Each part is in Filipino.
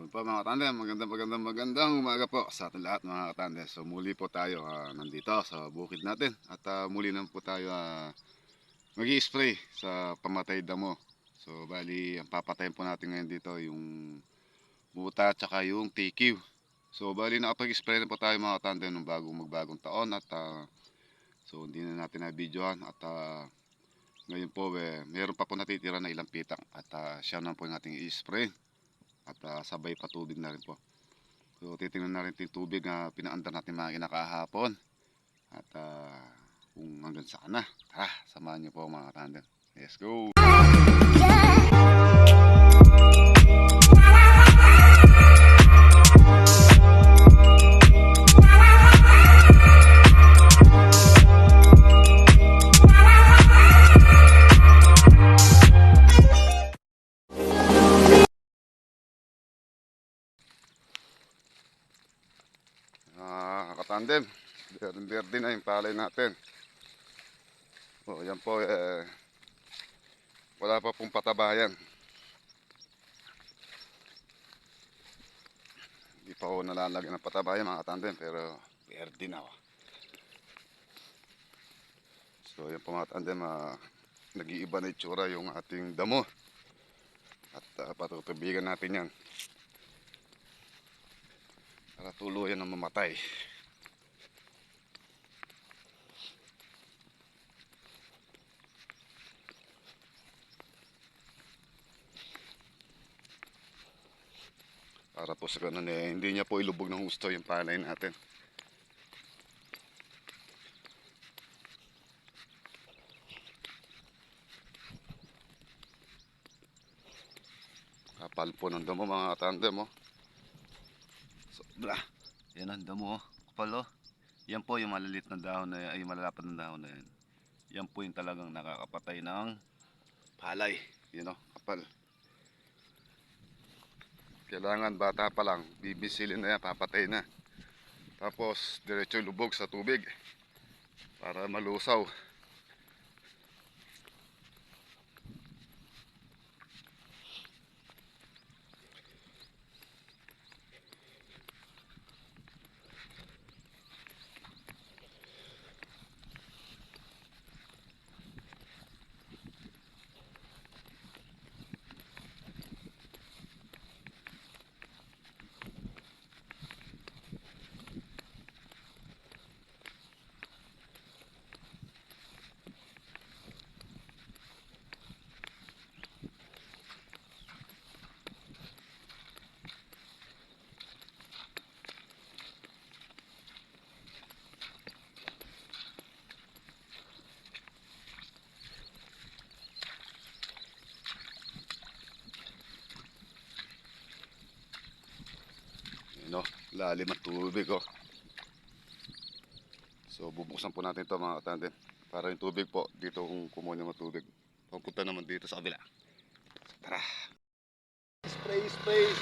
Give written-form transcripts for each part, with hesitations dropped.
Yun po mga katandem, magandang umaga po sa ating lahat mga katandem. So muli po tayo nandito sa bukid natin at muli naman po tayo mag-i-spray sa pamatay damo. So bali ang papatayin po natin ngayon dito yung buta at saka yung TQ. So bali nakapag-spray na po tayo mga katandem nung magbagong taon at so hindi na natin na-videohan at ngayon po meron pa po natitira na ilang pitang at siya na po yung ating i-spray. At sabay patubig na rin po. So titingnan na rin yung tubig na pinaandar natin mga kinakahapon. At kung hanggang saan na. Tara, samahan niyo po mga katandem. Let's go! Katandem, berde na yung palay natin. O yan po, wala pa pong patabayan. Hindi pa ako nalalagyan ng patabayan mga katandem, pero berde na. So yan po mga katandem, nag-iiba na itsura yung ating damo. At patutubigan natin yan para tuluyan na mamatay. Para po sa ganun hindi niya po ilubog ng gusto yung palay natin. Kapal po ng damo mga katandem Sobra. Yan ang damo kapal Yan po yung malilit na dahon na ay malalapad na dahon na yan. Yan po yung talagang nakakapatay ng palay. Kapal. Kailangan bata pa lang, bibisilin na yan, papatay na. Tapos diretso lubog sa tubig para malusaw. Lalim ang tubig So bubuksan po natin ito mga katandem para yung tubig po dito kung kumuha ng tubig papunta naman dito sa kabila. Tara, spray.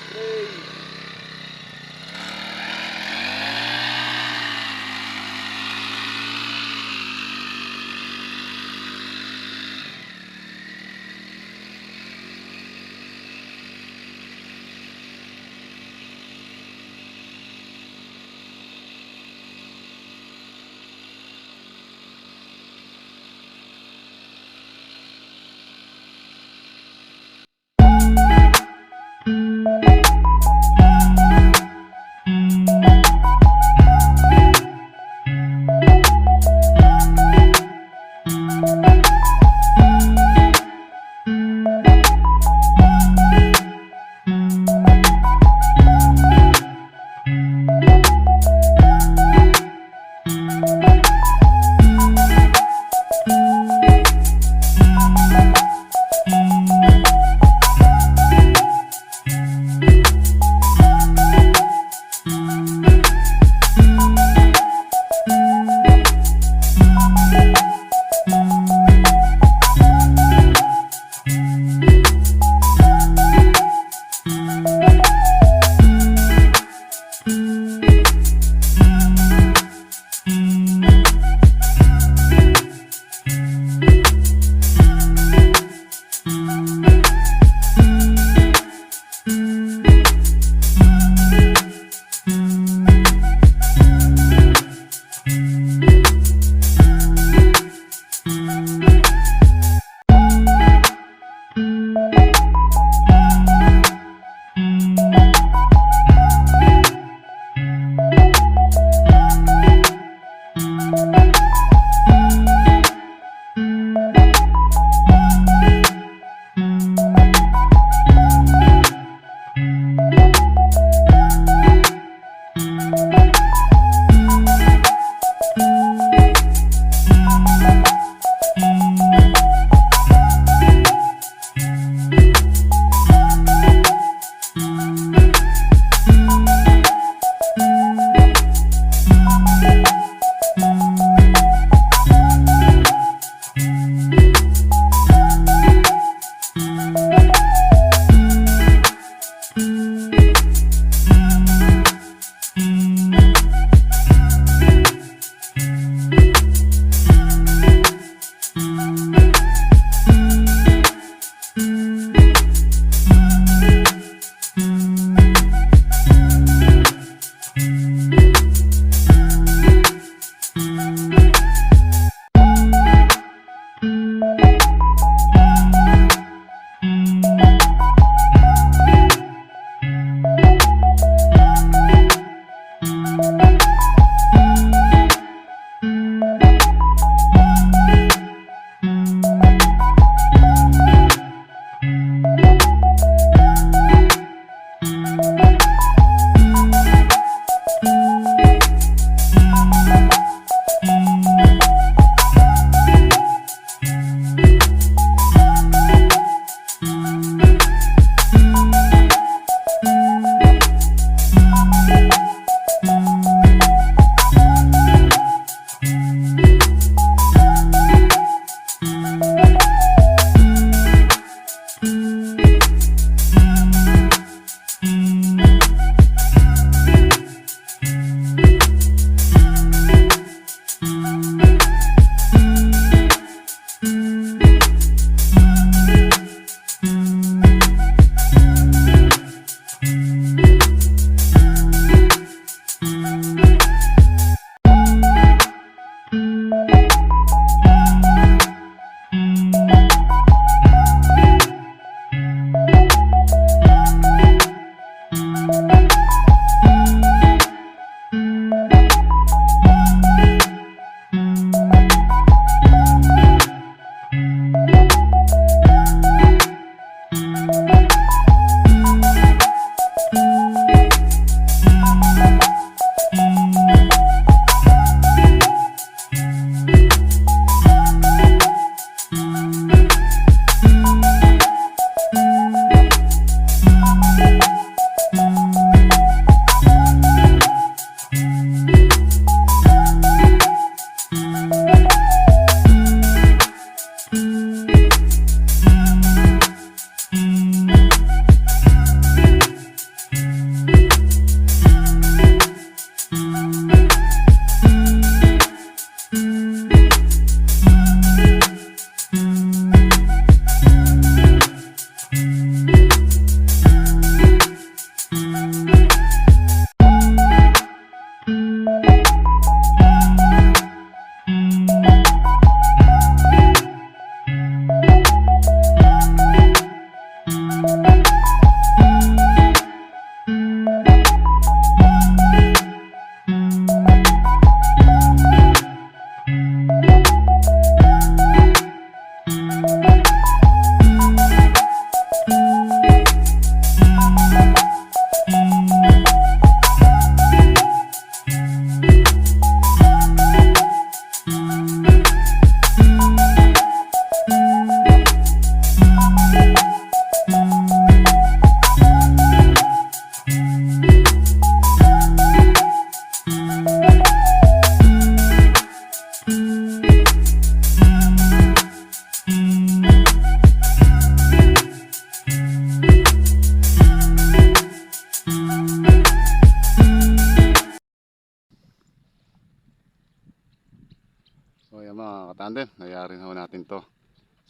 katandem, nangyari na ho natin to.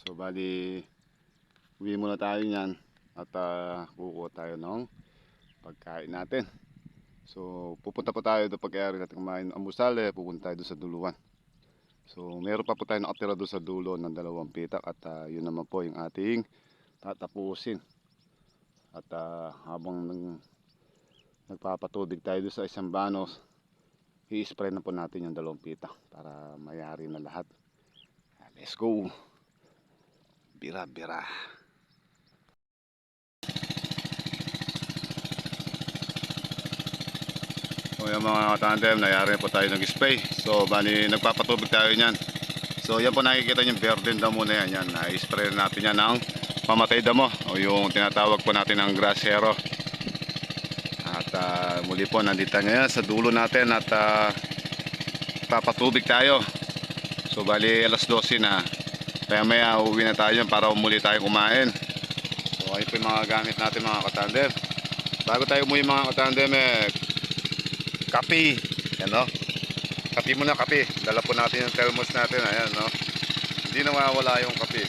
So bali, uwi muna tayo niyan at kukuha tayo ng pagkain natin. So pupunta pa tayo doon pagkayari natin kumain ng almusal, pupunta tayo doon sa duluan. So meron pa po tayo nakatira doon sa dulo ng 2 pitak at yun naman po yung ating tatapusin. At habang nagpapatubig tayo doon sa isang banos, i-spray na po natin yung 2 pitak para mayari na lahat. Let's go! Bira bira. So yung mga tandem, nayari po tayo nag-spray. So bali nagpapatubig tayo niyan. So yan po nakikita niyo, Verden damo na yan. Na-spray natin yan ng pamatay damo o yung tinatawag po natin ng grass hero. At muli po nandito ngayon sa dulo natin at papatubig tayo. So bali alas 12 na. Kaya maya uuwi na tayo para muli tayo kumain. So ayun po yung mga gamit natin mga katandem. Bago tayo umuwi mga katandem, kape, ano? Kape muna, kape. Dala po natin yung thermos natin, ayan, no? Hindi na mawawala yung kape.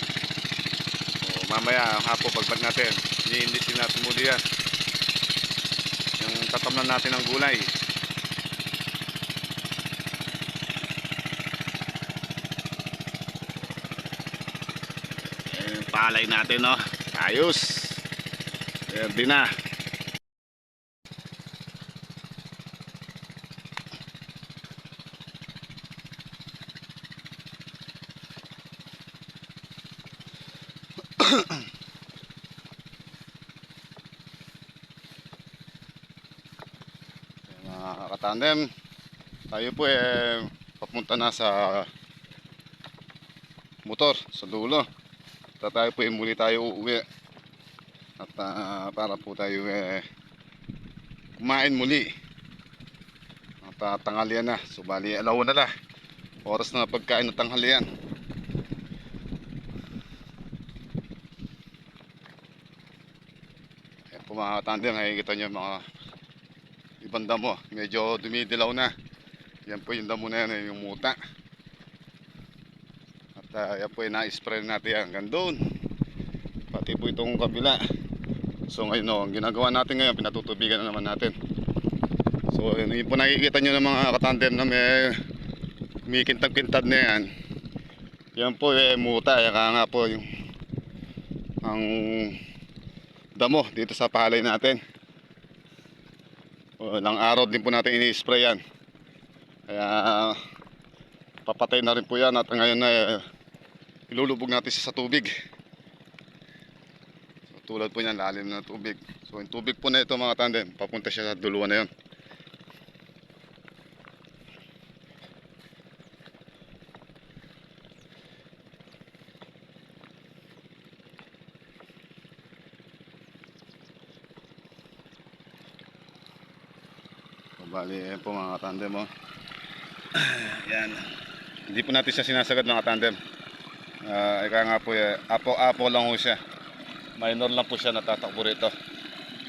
So, mamaya, hapon, pagbag natin, i-indisin natin muli yan. Yung tatamnan natin ng gulay. Ayan, yung palay natin, no? Ayos. Ready na. Mga katandem, tayo po papunta na sa motor sa dulo. At tayo po muli tayo uuwi. At para po tayo kumain muli. At tanghalian na. So bali alauna na. Oras na pagkain ng tanghalian. Ayan po mga katandem, nakikita nyo mga ibang damo, medyo dumidilaw na. Yan po yung damo na yan, yung muta. At yan po yung na-spray natin yan hanggang doon, pati po itong kabila. So ngayon ang ginagawa natin ngayon, pinatutubigan na naman natin. So yun po nakikita nyo ng mga katandem na may kintag-kintad na yan. Yan po muta, kaya nga po yung ang damo dito sa palay natin. Ilang araw din po natin ini-spray yan. Kaya papatay na rin po yan at ngayon na ilulubog natin siya sa tubig. So, tulad po yan, lalim na tubig. So yung tubig po na ito mga tandem, papunta siya sa duluan na yun. So, bali yan po mga tandem, oh. Yan. Hindi po natin siya sinasagad mga tandem. Ika nga po, apo-apo lang po siya. Minor lang po siya natatakbo rito.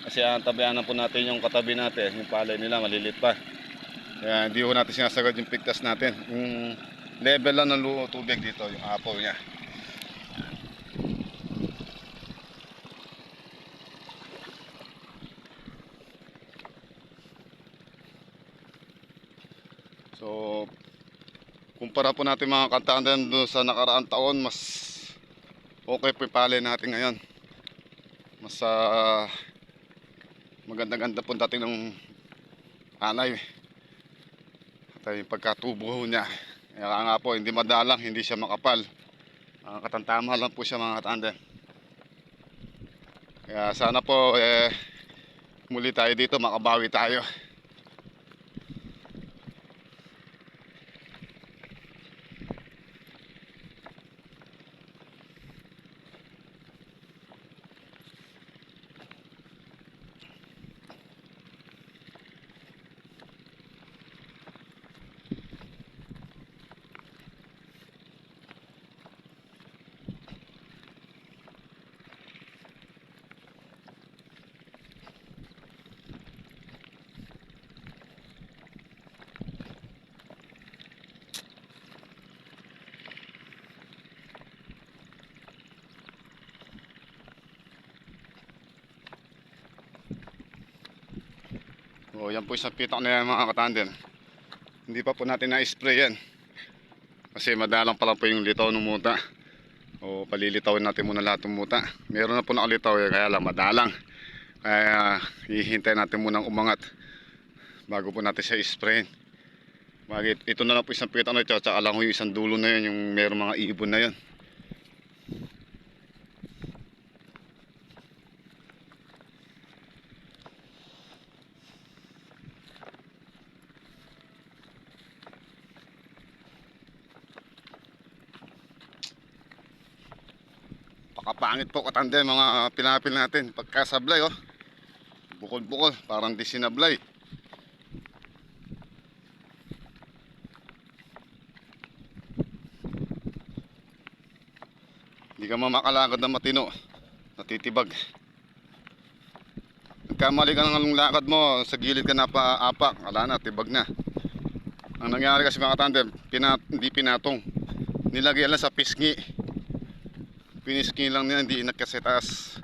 Kasi ang tabianan po natin yung katabi natin, yung palay nila malilit pa. Kaya hindi po natin sinasagad yung pigtas natin. Yung level lang ng tubig dito, yung apo niya. So kumpara po natin mga katandem doon sa nakaraang taon, mas okay po yung palay natin ngayon. Mas maganda-ganda po dating ng palay. At yung pagkatubo niya, kaya nga po hindi madalang, hindi siya makapal. Katantama lang po siya mga katandem. Kaya sana po muli tayo dito, makabawi tayo. So yan po isang pitak na yan mga katandem. Hindi pa po natin na-spray yan. Kasi madalang pa lang po yung litaw ng muta. O palilitawin natin muna lahat ng muta. Meron na po nakalitaw kaya lang madalang. Kaya hihintayin natin munang umangat bago po natin siya sprayin. Bakit? Ito na lang po isang pitak na ito. Tsaka lang yung isang dulo na yun. Yung meron mga ibon na yun. Pakapangit po katanda mga pinapil natin. Pagkasablay oh. Bukol-bukol. Parang di sinablay. Hindi ka mamakalakad na matino. Natitibag. Nagkamali ka ng lakad mo, sa gilid ka na paapak. Wala na, tibag na. Ang nangyari kasi mga katanda, hindi pinatong. Nilagyan lang sa pisngi. Pinisking lang nila, hindi nagkasetaas.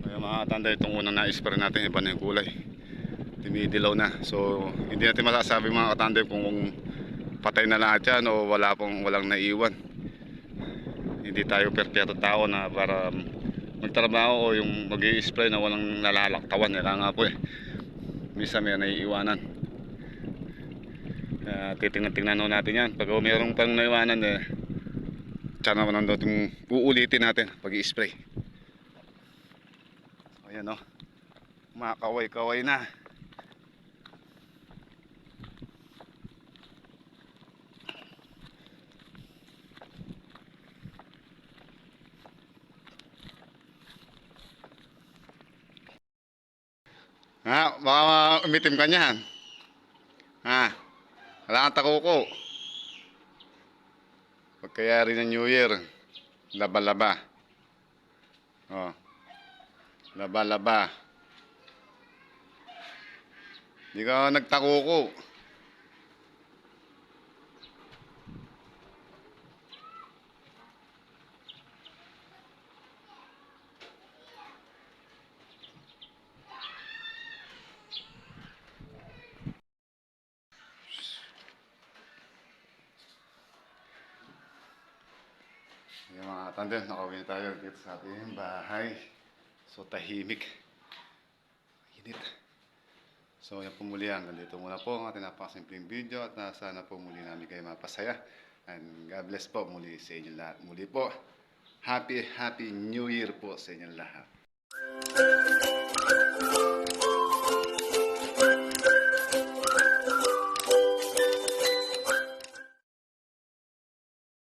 Kaya mga tanda, itong unang na-spray natin, iba na yung kulay. Dumidilaw na. So, hindi natin masasabi mga katanda kung patay na lahat yan o walang naiwan. Hindi tayo perfecto tao na para magtrabaho o yung mag-i-spray na walang nalalaktawan. Kaya nga po minsan may naiiwanan. Titingnan natin yan. Pag mayroong pang naiwanan tsaka naman natin uulitin natin pag i-spray. Ayan o, makakaway-kaway na. Baka umitim ka niyan. Wala kang takuko. Pagkayari ng New Year, laba-laba. Oh, laba-laba. Hindi ka nagtakuko. Yung mga tandem, nakauwi tayo dito sa ating bahay. So tahimik. Init. So yan po muli, hanggang dito muna po ang ating napakasimpleng video at sana po muli namin kayo mapasaya. And God bless po muli sa inyo lahat. Muli po, Happy New Year po sa inyo lahat.